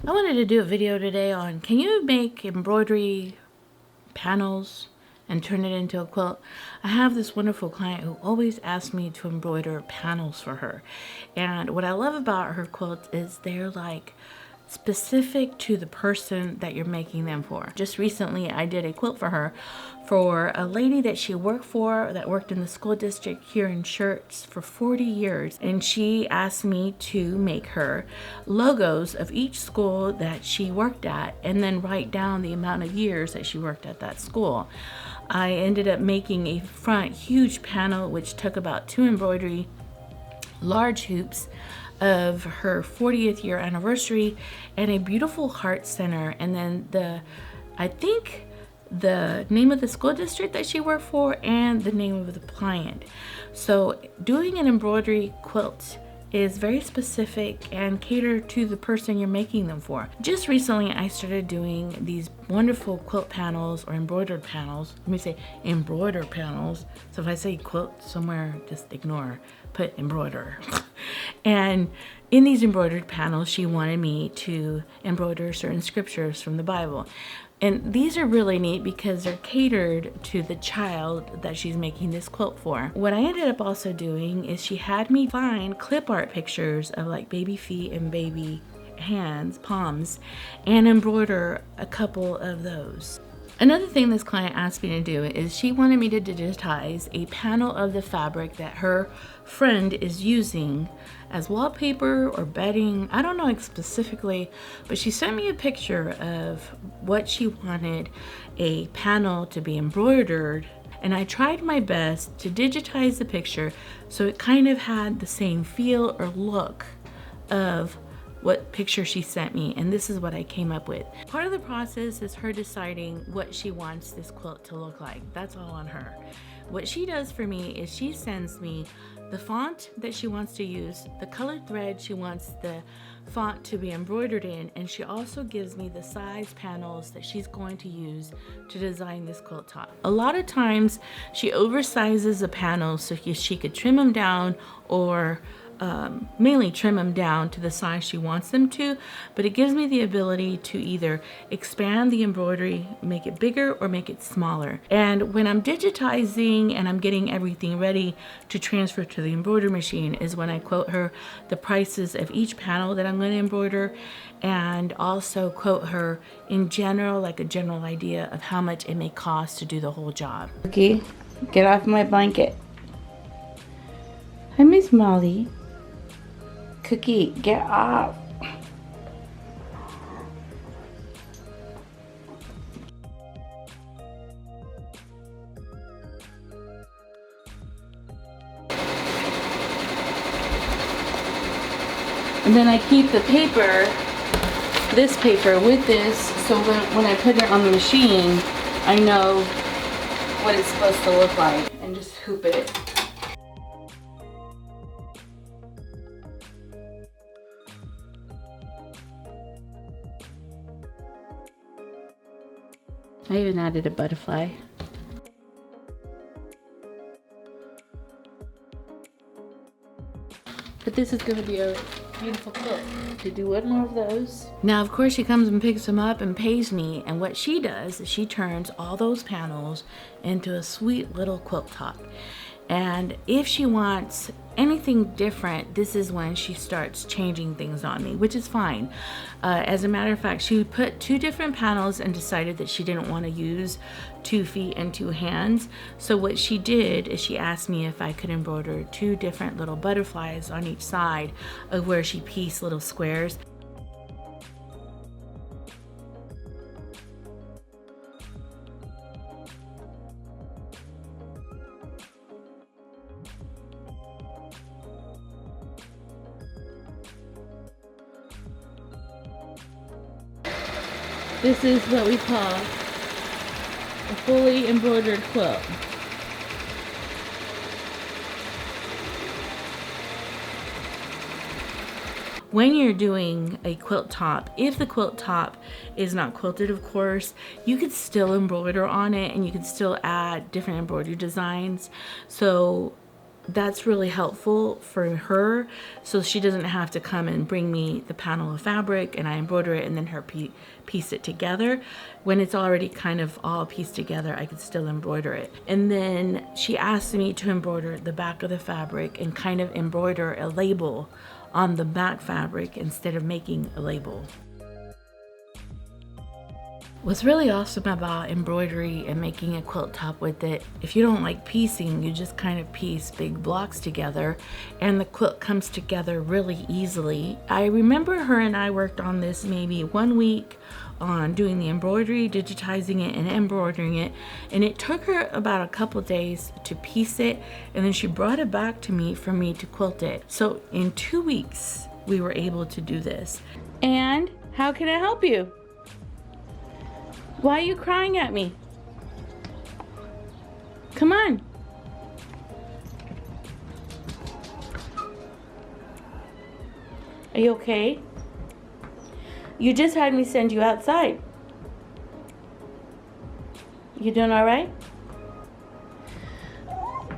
I wanted to do a video today on, can you make embroidery panels and turn it into a quilt? I have this wonderful client who always asks me to embroider panels for her. And what I love about her quilts is they're like specific to the person that you're making them for. Just recently I did a quilt for her for a lady that she worked for that worked in the school district here in Shirts for 40 years, and she asked me to make her logos of each school that she worked at and then write down the amount of years that she worked at that school. I ended up making a front huge panel which took about 2 embroidery large hoops of her 40th year anniversary and a beautiful heart center, and then I think the name of the school district that she worked for and the name of the client. So doing an embroidery quilt is very specific and catered to the person you're making them for. Just recently I started doing these wonderful quilt panels or embroidered panels. Let me say embroider panels. So if I say quilt somewhere, just ignore, put embroider. And in these embroidered panels, she wanted me to embroider certain scriptures from the Bible. And these are really neat because they're catered to the child that she's making this quilt for. What I ended up also doing is she had me find clip art pictures of like baby feet and baby hands, palms, and embroider a couple of those. Another thing this client asked me to do is she wanted me to digitize a panel of the fabric that her friend is using as wallpaper or bedding. I don't know specifically, but she sent me a picture of what she wanted a panel to be embroidered, and I tried my best to digitize the picture so it kind of had the same feel or look of what picture she sent me, and this is what I came up with. Part of the process is her deciding what she wants this quilt to look like. That's all on her. What she does for me is she sends me the font that she wants to use, the colored thread she wants the font to be embroidered in, and she also gives me the size panels that she's going to use to design this quilt top. A lot of times she oversizes the panels so she could trim them down, or mainly trim them down to the size she wants them to, but it gives me the ability to either expand the embroidery, make it bigger, or make it smaller. And when I'm digitizing and I'm getting everything ready to transfer to the embroidery machine is when I quote her the prices of each panel that I'm going to embroider, and also quote her in general, like a general idea of how much it may cost to do the whole job. Okay, get off my blanket. Hi, Miss Molly. Cookie, get off. And then I keep the paper, this paper, with this, so when I put it on the machine, I know what it's supposed to look like, and just hoop it. I even added a butterfly. But this is going to be a beautiful quilt. To do one more of those. Now, of course, she comes and picks them up and pays me, and what she does is she turns all those panels into a sweet little quilt top. And if she wants anything different, this is when she starts changing things on me, which is fine. As a matter of fact, she put 2 different panels and decided that she didn't want to use 2 feet and 2 hands. So what she did is she asked me if I could embroider 2 different little butterflies on each side of where she pieced little squares. This is what we call a fully embroidered quilt. When you're doing a quilt top, if the quilt top is not quilted, of course, you could still embroider on it and you could still add different embroidery designs. So that's really helpful for her, so she doesn't have to come and bring me the panel of fabric and I embroider it and then her piece it together. When it's already kind of all pieced together, I can still embroider it. And then she asked me to embroider the back of the fabric and kind of embroider a label on the back fabric instead of making a label. What's really awesome about embroidery and making a quilt top with it, if you don't like piecing, you just kind of piece big blocks together and the quilt comes together really easily. I remember her and I worked on this maybe 1 week on doing the embroidery, digitizing it and embroidering it, and it took her about a couple days to piece it, and then she brought it back to me for me to quilt it. So in 2 weeks we were able to do this. And how can I help you? Why are you crying at me? Come on. Are you okay? You just had me send you outside. You doing all right?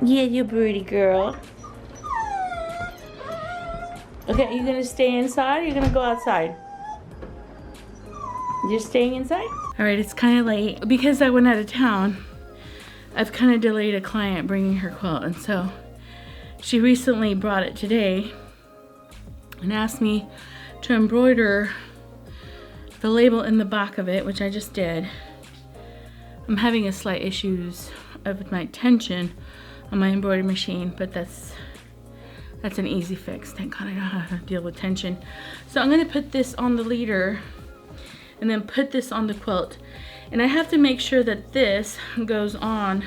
Yeah, you pretty girl. Okay, are you gonna stay inside or are you gonna go outside? You're staying inside? All right, it's kind of late. Because I went out of town, I've kind of delayed a client bringing her quilt. And so she recently brought it today and asked me to embroider the label in the back of it, which I just did. I'm having a slight issues of my tension on my embroidery machine, but that's an easy fix. Thank God I know how to deal with tension. So I'm gonna put this on the leader and then put this on the quilt. And I have to make sure that this goes on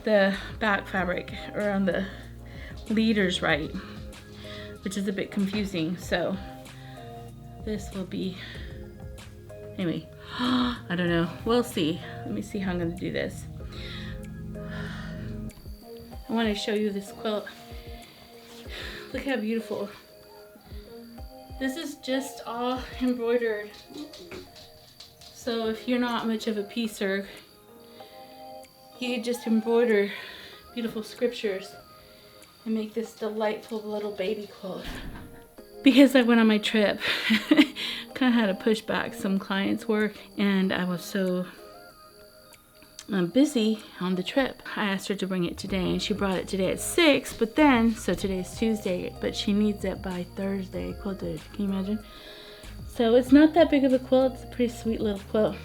the back fabric or on the leaders right, which is a bit confusing. So this will be, anyway, I don't know, we'll see. Let me see how I'm gonna do this. I wanna show you this quilt. Look how beautiful. This is just all embroidered. So if you're not much of a piecer, you could just embroider beautiful scriptures and make this delightful little baby quilt. Because I went on my trip, kind of had to push back some clients' work, and I was so busy on the trip. I asked her to bring it today and she brought it today at 6, but then, so today's Tuesday, but she needs it by Thursday quilted. Can you imagine? So it's not that big of a quilt, it's a pretty sweet little quilt,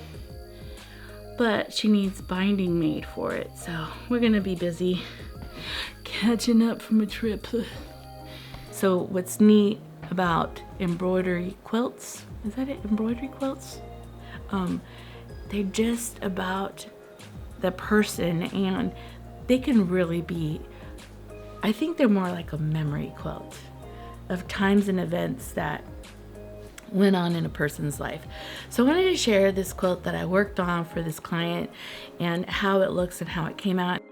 but she needs binding made for it. So we're gonna be busy catching up from a trip. So what's neat about embroidery quilts, is that it, embroidery quilts? They're just about the person, and they can really be, I think they're more like a memory quilt of times and events that went on in a person's life. So I wanted to share this quilt that I worked on for this client and how it looks and how it came out.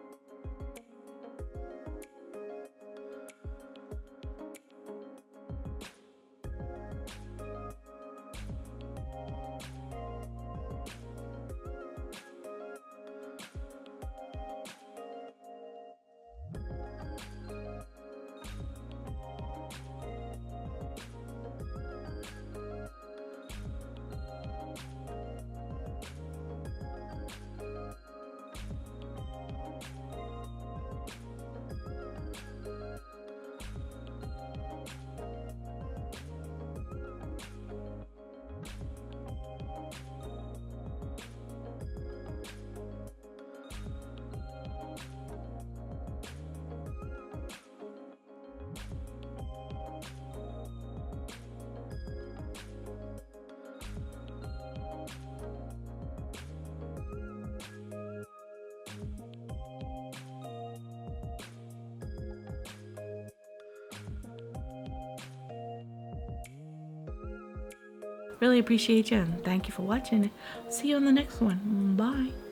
Really appreciate you and thank you for watching. See you on the next one. Bye.